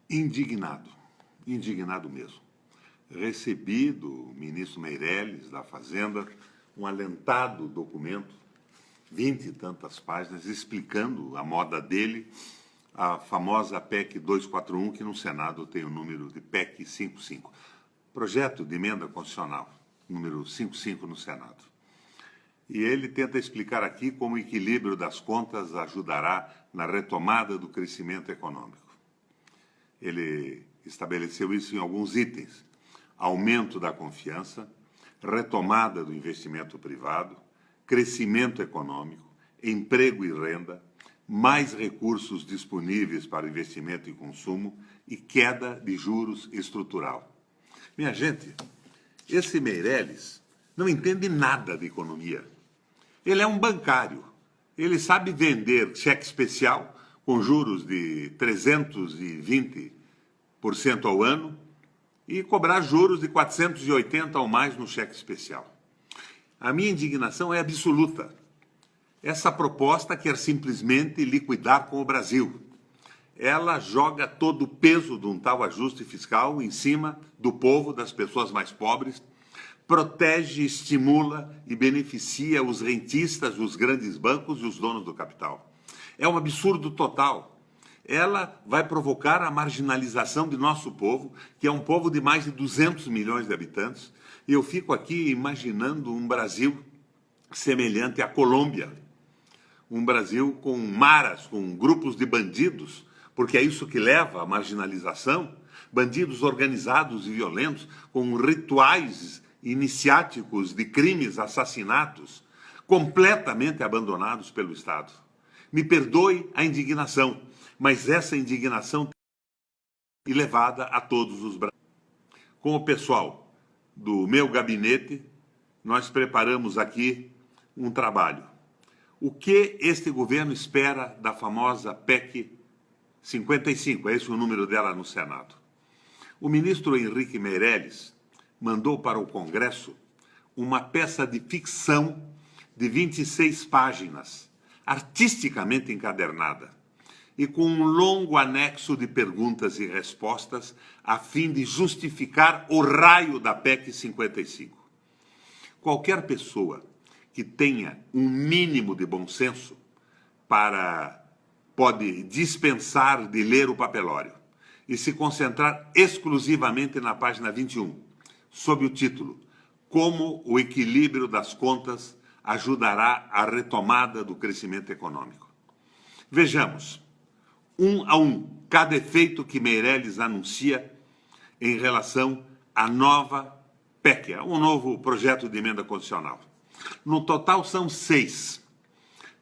Indignado, indignado mesmo. Recebi do ministro Meirelles, da Fazenda, um alentado documento, 20 e tantas páginas, explicando a moda dele, a famosa PEC 241, que no Senado tem o número de PEC 55. Projeto de emenda constitucional, número 55 no Senado. E ele tenta explicar aqui como o equilíbrio das contas ajudará na retomada do crescimento econômico. Ele estabeleceu isso em alguns itens: aumento da confiança, retomada do investimento privado, crescimento econômico, emprego e renda, mais recursos disponíveis para investimento e consumo e queda de juros estrutural. Minha gente, esse Meirelles não entende nada de economia. Ele é um bancário. Ele sabe vender cheque especial com juros de 320% ao ano e cobrar juros de 480% ou mais no cheque especial. A minha indignação é absoluta. Essa proposta quer simplesmente liquidar com o Brasil. Ela joga todo o peso de um tal ajuste fiscal em cima do povo, das pessoas mais pobres, protege, estimula e beneficia os rentistas, os grandes bancos e os donos do capital. É um absurdo total. Ela vai provocar a marginalização de nosso povo, que é um povo de mais de 200 milhões de habitantes, e eu fico aqui imaginando um Brasil semelhante à Colômbia, um Brasil com maras, com grupos de bandidos, porque é isso que leva à marginalização, bandidos organizados e violentos, com rituais iniciáticos de crimes, assassinatos, completamente abandonados pelo Estado. Me perdoe a indignação, mas essa indignação é levada a todos os brasileiros. Com o pessoal do meu gabinete, nós preparamos aqui um trabalho. O que este governo espera da famosa PEC 55? É esse o número dela no Senado. O ministro Henrique Meirelles mandou para o Congresso uma peça de ficção de 26 páginas, artisticamente encadernada, e com um longo anexo de perguntas e respostas, a fim de justificar o raio da PEC 55. Qualquer pessoa que tenha um mínimo de bom senso pode dispensar de ler o papelório e se concentrar exclusivamente na página 21, sob o título Como o equilíbrio das contas ajudará à retomada do crescimento econômico. Vejamos, um a um, cada efeito que Meirelles anuncia em relação à nova PEC, um novo projeto de emenda constitucional. No total são 6.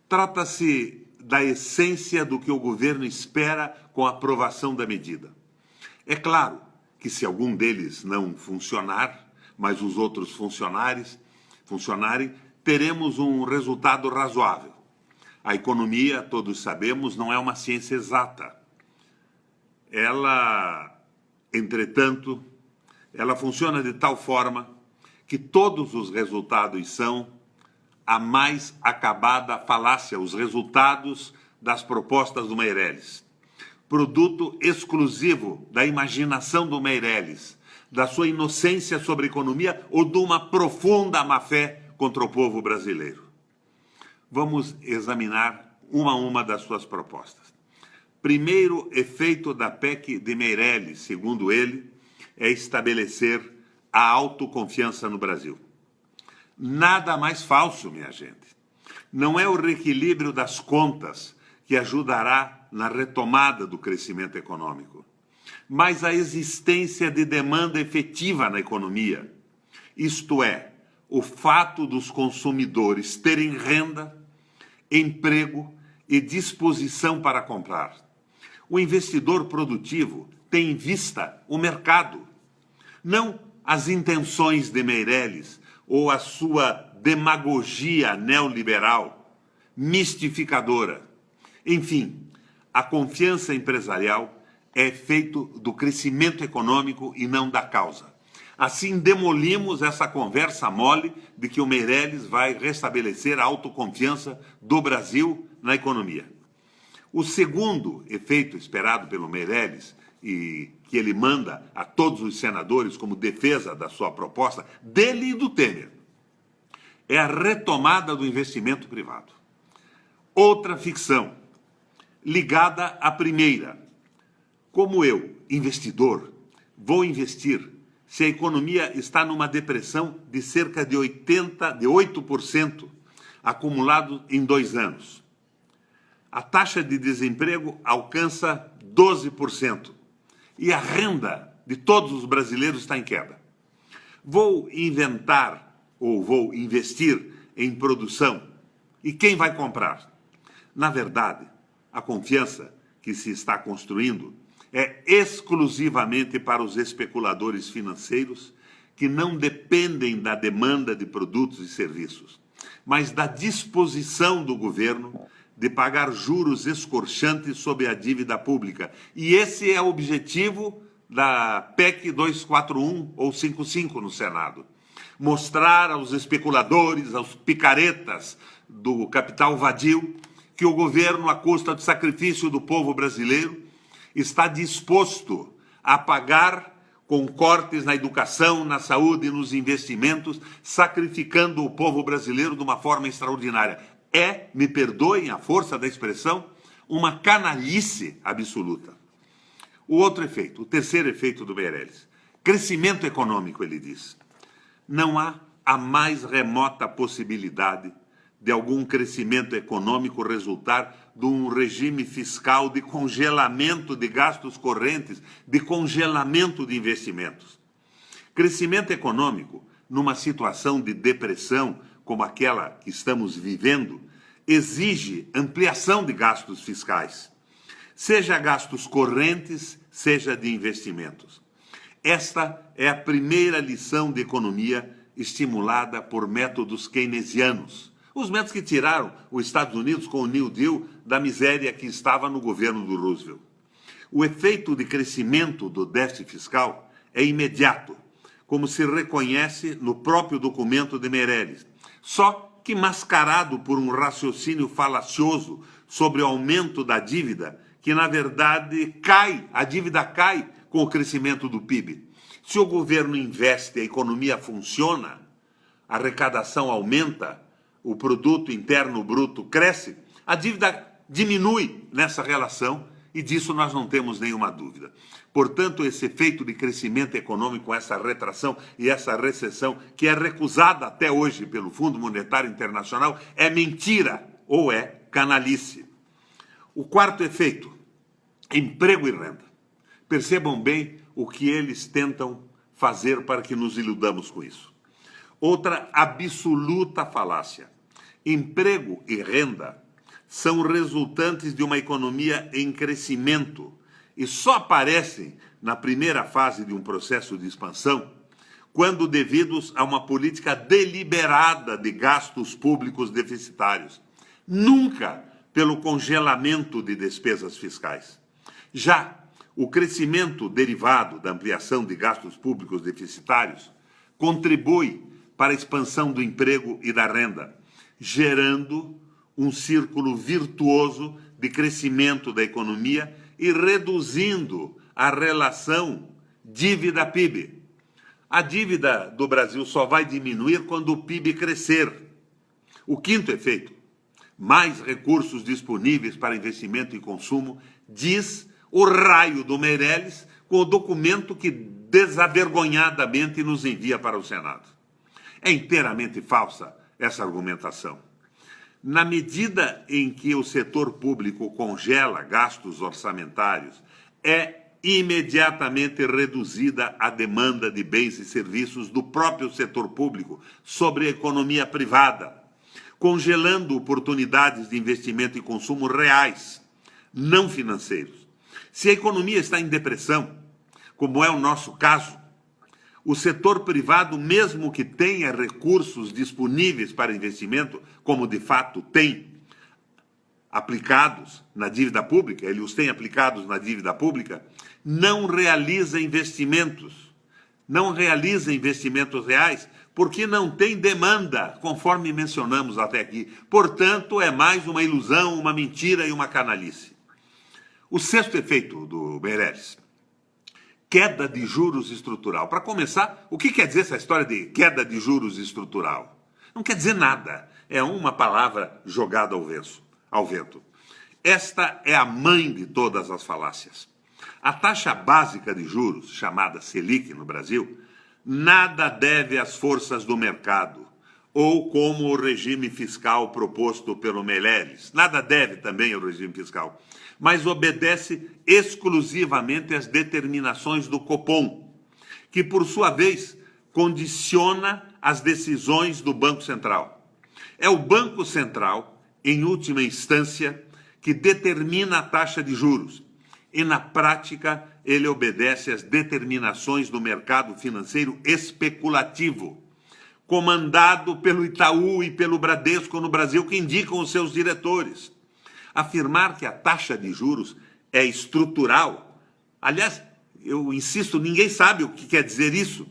Trata-se da essência do que o governo espera com a aprovação da medida. É claro que se algum deles não funcionar, mas os outros funcionarem, teremos um resultado razoável. A economia, todos sabemos, não é uma ciência exata. Entretanto, ela funciona de tal forma que todos os resultados são a mais acabada falácia, os resultados das propostas do Meirelles. Produto exclusivo da imaginação do Meirelles, da sua inocência sobre a economia ou de uma profunda má-fé contra o povo brasileiro. Vamos examinar uma a uma das suas propostas. Primeiro efeito da PEC de Meirelles, segundo ele, é estabelecer a autoconfiança no Brasil. Nada mais falso, minha gente. Não é o reequilíbrio das contas que ajudará na retomada do crescimento econômico, mas a existência de demanda efetiva na economia, isto é, o fato dos consumidores terem renda, emprego e disposição para comprar. O investidor produtivo tem em vista o mercado, não as intenções de Meirelles ou a sua demagogia neoliberal, mistificadora. Enfim, a confiança empresarial é feito do crescimento econômico e não da causa. Assim, demolimos essa conversa mole de que o Meirelles vai restabelecer a autoconfiança do Brasil na economia. O segundo efeito esperado pelo Meirelles e que ele manda a todos os senadores como defesa da sua proposta, dele e do Temer, é a retomada do investimento privado. Outra ficção, ligada à primeira. Como eu, investidor, vou investir se a economia está numa depressão de cerca de 8% acumulado em 2 anos? A taxa de desemprego alcança 12% e a renda de todos os brasileiros está em queda. Vou inventar ou vou investir em produção e quem vai comprar? Na verdade, a confiança que se está construindo é exclusivamente para os especuladores financeiros que não dependem da demanda de produtos e serviços, mas da disposição do governo de pagar juros escorchantes sobre a dívida pública. E esse é o objetivo da PEC 241 ou 55 no Senado. Mostrar aos especuladores, aos picaretas do capital vadio, que o governo, à custa do sacrifício do povo brasileiro, está disposto a pagar com cortes na educação, na saúde e nos investimentos, sacrificando o povo brasileiro de uma forma extraordinária. É, me perdoem a força da expressão, uma canalice absoluta. O outro efeito, o terceiro efeito do Meirelles, crescimento econômico, ele diz. Não há a mais remota possibilidade de algum crescimento econômico resultar de um regime fiscal de congelamento de gastos correntes, de congelamento de investimentos. Crescimento econômico, numa situação de depressão como aquela que estamos vivendo, exige ampliação de gastos fiscais, seja gastos correntes, seja de investimentos. Esta é a primeira lição de economia estimulada por métodos keynesianos, os métodos que tiraram os Estados Unidos com o New Deal da miséria que estava no governo do Roosevelt. O efeito de crescimento do déficit fiscal é imediato, como se reconhece no próprio documento de Meirelles, só que mascarado por um raciocínio falacioso sobre o aumento da dívida, que na verdade a dívida cai com o crescimento do PIB. Se o governo investe, a economia funciona, a arrecadação aumenta, o produto interno bruto cresce, a dívida diminui nessa relação e disso nós não temos nenhuma dúvida. Portanto, esse efeito de crescimento econômico, essa retração e essa recessão, que é recusada até hoje pelo Fundo Monetário Internacional, é mentira ou é canalice. O quarto efeito, emprego e renda. Percebam bem o que eles tentam fazer para que nos iludamos com isso. Outra absoluta falácia. Emprego e renda são resultantes de uma economia em crescimento e só aparecem na primeira fase de um processo de expansão quando devidos a uma política deliberada de gastos públicos deficitários, nunca pelo congelamento de despesas fiscais. Já o crescimento derivado da ampliação de gastos públicos deficitários contribui para a expansão do emprego e da renda, gerando um círculo virtuoso de crescimento da economia e reduzindo a relação dívida-PIB. A dívida do Brasil só vai diminuir quando o PIB crescer. O quinto efeito, mais recursos disponíveis para investimento e consumo, diz o raio do Meirelles com o documento que desavergonhadamente nos envia para o Senado. É inteiramente falsa essa argumentação. Na medida em que o setor público congela gastos orçamentários, é imediatamente reduzida a demanda de bens e serviços do próprio setor público sobre a economia privada, congelando oportunidades de investimento e consumo reais, não financeiros. Se a economia está em depressão, como é o nosso caso, o setor privado, mesmo que tenha recursos disponíveis para investimento, como de fato tem aplicados na dívida pública, ele os tem aplicados na dívida pública, não realiza investimentos reais, porque não tem demanda, conforme mencionamos até aqui. Portanto, é mais uma ilusão, uma mentira e uma canalice. O sexto efeito do Meirelles, queda de juros estrutural. Para começar, o que quer dizer essa história de queda de juros estrutural? Não quer dizer nada. É uma palavra jogada ao vento. Esta é a mãe de todas as falácias. A taxa básica de juros, chamada Selic no Brasil, nada deve às forças do mercado, ou como o regime fiscal proposto pelo Meirelles. Nada deve também ao regime fiscal, mas obedece exclusivamente às determinações do Copom, que, por sua vez, condiciona as decisões do Banco Central. É o Banco Central, em última instância, que determina a taxa de juros, e, na prática, ele obedece às determinações do mercado financeiro especulativo, comandado pelo Itaú e pelo Bradesco no Brasil, que indicam os seus diretores. Afirmar que a taxa de juros é estrutural, aliás, eu insisto, ninguém sabe o que quer dizer isso,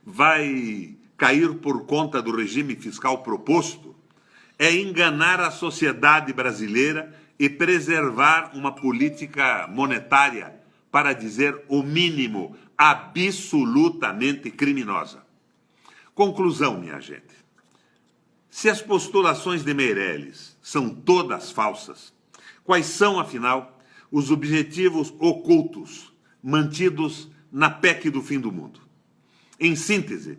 vai cair por conta do regime fiscal proposto, é enganar a sociedade brasileira e preservar uma política monetária, para dizer o mínimo, absolutamente criminosa. Conclusão, minha gente. Se as postulações de Meirelles são todas falsas, quais são, afinal, os objetivos ocultos mantidos na PEC do fim do mundo? Em síntese,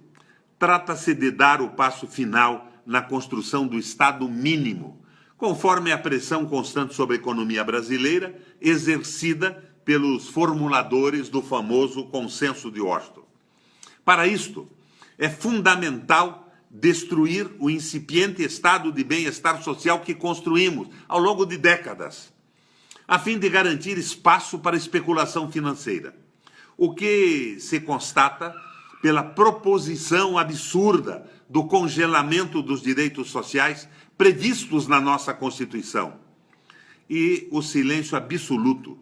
trata-se de dar o passo final na construção do Estado mínimo, conforme a pressão constante sobre a economia brasileira, exercida pelos formuladores do famoso Consenso de Washington. Para isto, é fundamental destruir o incipiente estado de bem-estar social que construímos ao longo de décadas, a fim de garantir espaço para a especulação financeira, o que se constata pela proposição absurda do congelamento dos direitos sociais previstos na nossa Constituição e o silêncio absoluto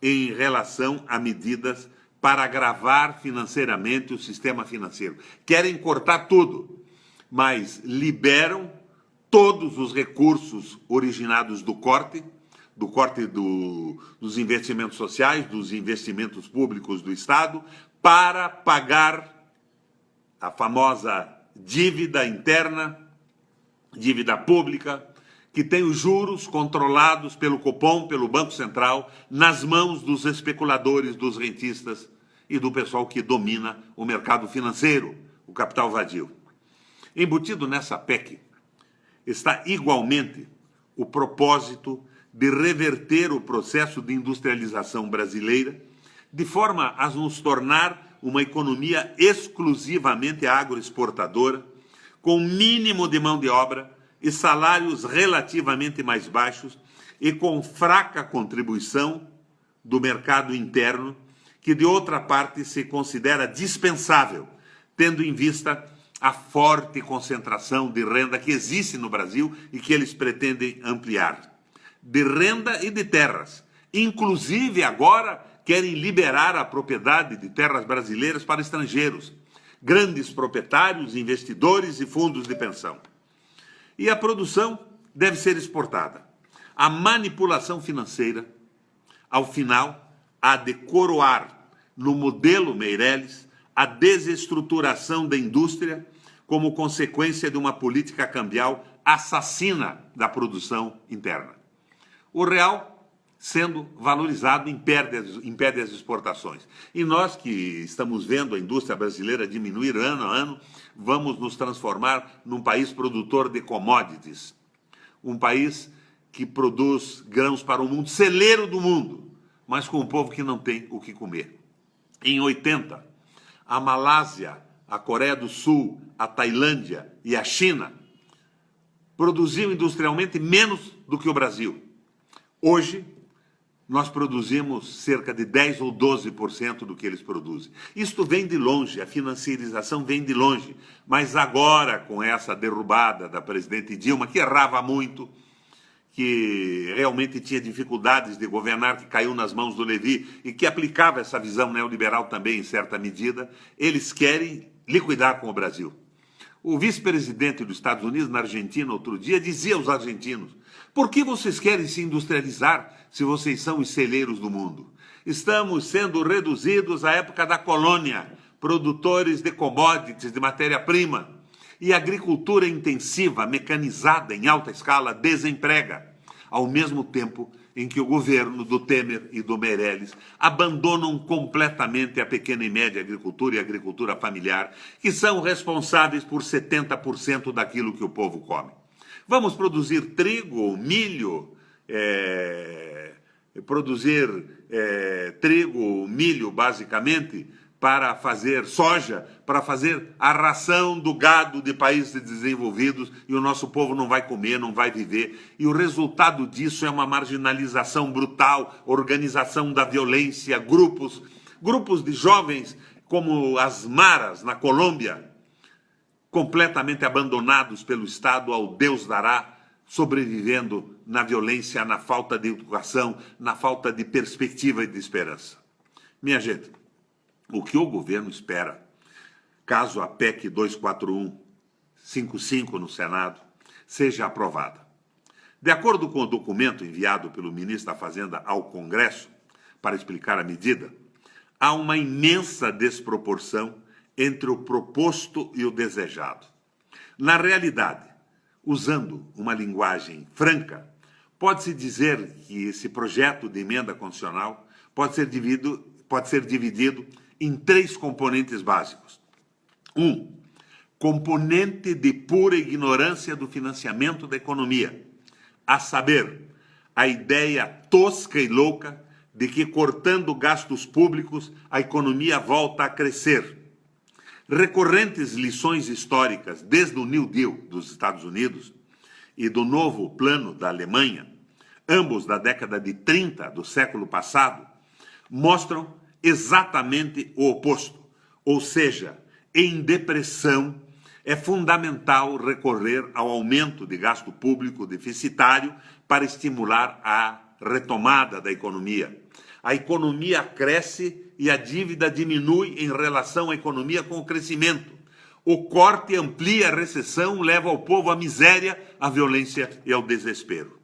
em relação a medidas para agravar financeiramente o sistema financeiro. Querem cortar tudo, mas liberam todos os recursos originados do corte dos investimentos sociais, dos investimentos públicos do Estado, para pagar a famosa dívida interna, dívida pública, que tem os juros controlados pelo Copom, pelo Banco Central, nas mãos dos especuladores, dos rentistas e do pessoal que domina o mercado financeiro, o capital vadio. Embutido nessa PEC está igualmente o propósito de reverter o processo de industrialização brasileira, de forma a nos tornar uma economia exclusivamente agroexportadora, com mínimo de mão de obra e salários relativamente mais baixos e com fraca contribuição do mercado interno, que, de outra parte, se considera dispensável, tendo em vista a forte concentração de renda que existe no Brasil e que eles pretendem ampliar. De renda e de terras. Inclusive, agora, querem liberar a propriedade de terras brasileiras para estrangeiros, grandes proprietários, investidores e fundos de pensão. E a produção deve ser exportada. A manipulação financeira, ao final, há de coroar no modelo Meirelles a desestruturação da indústria como consequência de uma política cambial assassina da produção interna. O real sendo valorizado impede as exportações. E nós que estamos vendo a indústria brasileira diminuir ano a ano, vamos nos transformar num país produtor de commodities, um país que produz grãos para o mundo, celeiro do mundo, mas com um povo que não tem o que comer. Em 80, a Malásia, a Coreia do Sul, a Tailândia e a China produziam industrialmente menos do que o Brasil. Hoje, nós produzimos cerca de 10% ou 12% do que eles produzem. Isto vem de longe, a financiarização vem de longe. Mas agora, com essa derrubada da presidente Dilma, que errava muito, que realmente tinha dificuldades de governar, que caiu nas mãos do Levi e que aplicava essa visão neoliberal também em certa medida, eles querem liquidar com o Brasil. O vice-presidente dos Estados Unidos, na Argentina, outro dia, dizia aos argentinos: por que vocês querem se industrializar se vocês são os celeiros do mundo? Estamos sendo reduzidos à época da colônia, produtores de commodities, de matéria-prima. E a agricultura intensiva, mecanizada em alta escala, desemprega, ao mesmo tempo em que o governo do Temer e do Meirelles abandonam completamente a pequena e média agricultura e a agricultura familiar, que são responsáveis por 70% daquilo que o povo come. Vamos produzir trigo, milho, milho, basicamente, para fazer soja, para fazer a ração do gado de países desenvolvidos, e o nosso povo não vai comer, não vai viver. E o resultado disso é uma marginalização brutal, organização da violência, grupos de jovens como as maras na Colômbia, completamente abandonados pelo Estado ao Deus dará, sobrevivendo na violência, na falta de educação, na falta de perspectiva e de esperança. Minha gente, o que o governo espera, caso a PEC 241-55 no Senado seja aprovada? De acordo com o documento enviado pelo ministro da Fazenda ao Congresso para explicar a medida, há uma imensa desproporção entre o proposto e o desejado. Na realidade, usando uma linguagem franca, pode-se dizer que esse projeto de emenda constitucional pode ser dividido em 3 componentes básicos. 1. Componente de pura ignorância do financiamento da economia, a saber, a ideia tosca e louca de que, cortando gastos públicos, a economia volta a crescer. Recorrentes lições históricas, desde o New Deal dos Estados Unidos e do novo plano da Alemanha, ambos da década de 30 do século passado, mostram exatamente o oposto. Ou seja, em depressão, é fundamental recorrer ao aumento de gasto público deficitário para estimular a retomada da economia. A economia cresce e a dívida diminui em relação à economia com o crescimento. O corte amplia a recessão, leva o povo à miséria, à violência e ao desespero.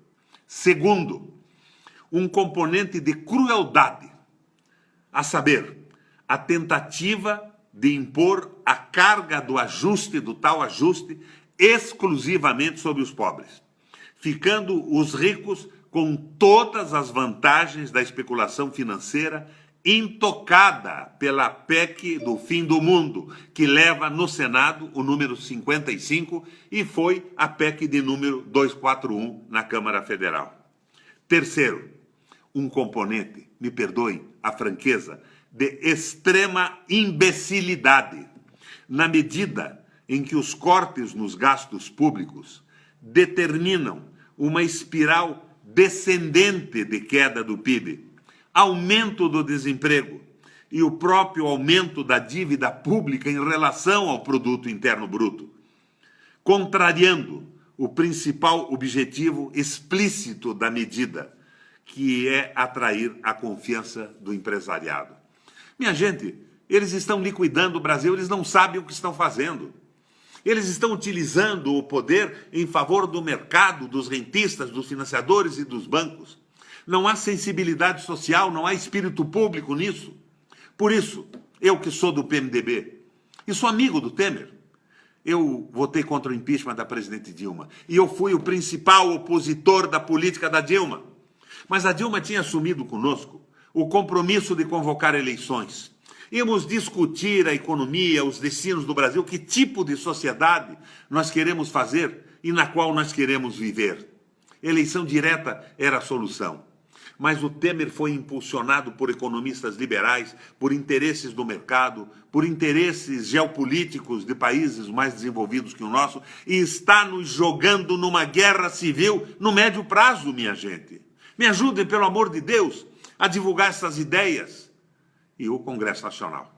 Segundo, um componente de crueldade, a saber, a tentativa de impor a carga do ajuste, do tal ajuste, exclusivamente sobre os pobres, ficando os ricos com todas as vantagens da especulação financeira intocada pela PEC do fim do mundo, que leva no Senado o número 55 e foi a PEC de número 241 na Câmara Federal. Terceiro, um componente, me perdoem a franqueza, de extrema imbecilidade, na medida em que os cortes nos gastos públicos determinam uma espiral descendente de queda do PIB, aumento do desemprego e o próprio aumento da dívida pública em relação ao produto interno bruto, contrariando o principal objetivo explícito da medida, que é atrair a confiança do empresariado. Minha gente, eles estão liquidando o Brasil, eles não sabem o que estão fazendo. Eles estão utilizando o poder em favor do mercado, dos rentistas, dos financiadores e dos bancos. Não há sensibilidade social, não há espírito público nisso. Por isso, eu que sou do PMDB e sou amigo do Temer, eu votei contra o impeachment da presidente Dilma. E eu fui o principal opositor da política da Dilma. Mas a Dilma tinha assumido conosco o compromisso de convocar eleições. Íamos discutir a economia, os destinos do Brasil, que tipo de sociedade nós queremos fazer e na qual nós queremos viver. Eleição direta era a solução. Mas o Temer foi impulsionado por economistas liberais, por interesses do mercado, por interesses geopolíticos de países mais desenvolvidos que o nosso, e está nos jogando numa guerra civil no médio prazo, minha gente. Me ajudem, pelo amor de Deus, a divulgar essas ideias. E o Congresso Nacional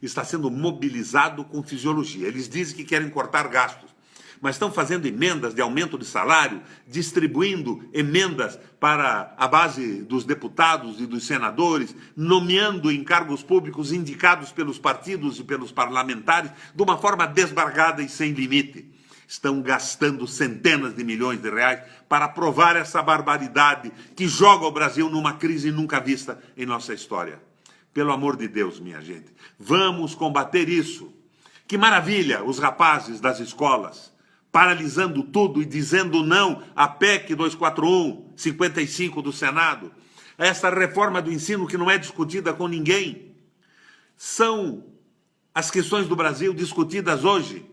está sendo mobilizado com fisiologia. Eles dizem que querem cortar gastos. mas estão fazendo emendas de aumento de salário, distribuindo emendas para a base dos deputados e dos senadores, nomeando em cargos públicos indicados pelos partidos e pelos parlamentares de uma forma desbargada e sem limite. Estão gastando centenas de milhões de reais para aprovar essa barbaridade que joga o Brasil numa crise nunca vista em nossa história. Pelo amor de Deus, minha gente, vamos combater isso. Que maravilha os rapazes das escolas, paralisando tudo e dizendo não à PEC 241, 55 do Senado, a essa reforma do ensino que não é discutida com ninguém. São as questões do Brasil discutidas hoje,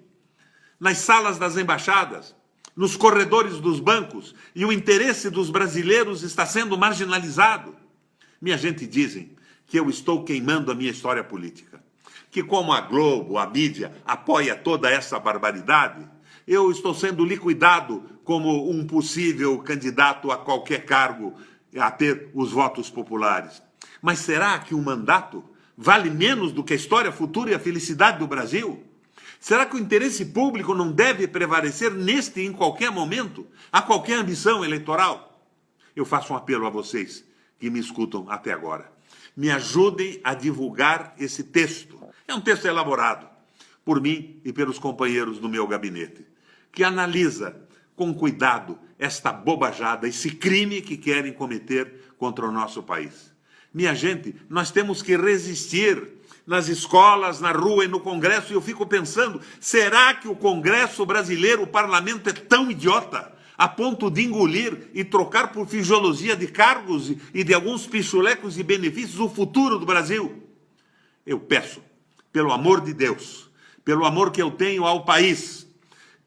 nas salas das embaixadas, nos corredores dos bancos, e o interesse dos brasileiros está sendo marginalizado. Minha gente, dizem que eu estou queimando a minha história política, que como a Globo, a mídia, apoia toda essa barbaridade, eu estou sendo liquidado como um possível candidato a qualquer cargo a ter os votos populares. Mas será que um mandato vale menos do que a história futura e a felicidade do Brasil? Será que o interesse público não deve prevalecer neste e em qualquer momento, a qualquer ambição eleitoral? Eu faço um apelo a vocês que me escutam até agora. Me ajudem a divulgar esse texto. É um texto elaborado por mim e pelos companheiros do meu gabinete, que analisa com cuidado esta bobajada, esse crime que querem cometer contra o nosso país. Minha gente, nós temos que resistir nas escolas, na rua e no Congresso, e eu fico pensando, será que o Congresso brasileiro, o parlamento, é tão idiota a ponto de engolir e trocar por fisiologia de cargos e de alguns pichulecos e benefícios o futuro do Brasil? Eu peço, pelo amor de Deus, pelo amor que eu tenho ao país,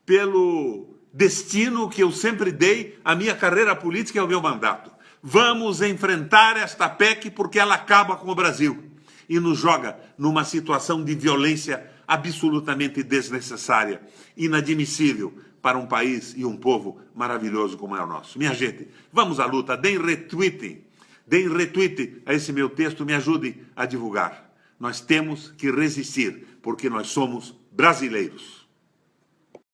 pelo destino que eu sempre dei à minha carreira política e ao meu mandato, vamos enfrentar esta PEC porque ela acaba com o Brasil e nos joga numa situação de violência absolutamente desnecessária, inadmissível para um país e um povo maravilhoso como é o nosso. Minha gente, vamos à luta, deem retweet a esse meu texto, me ajudem a divulgar. Nós temos que resistir, porque nós somos brasileiros.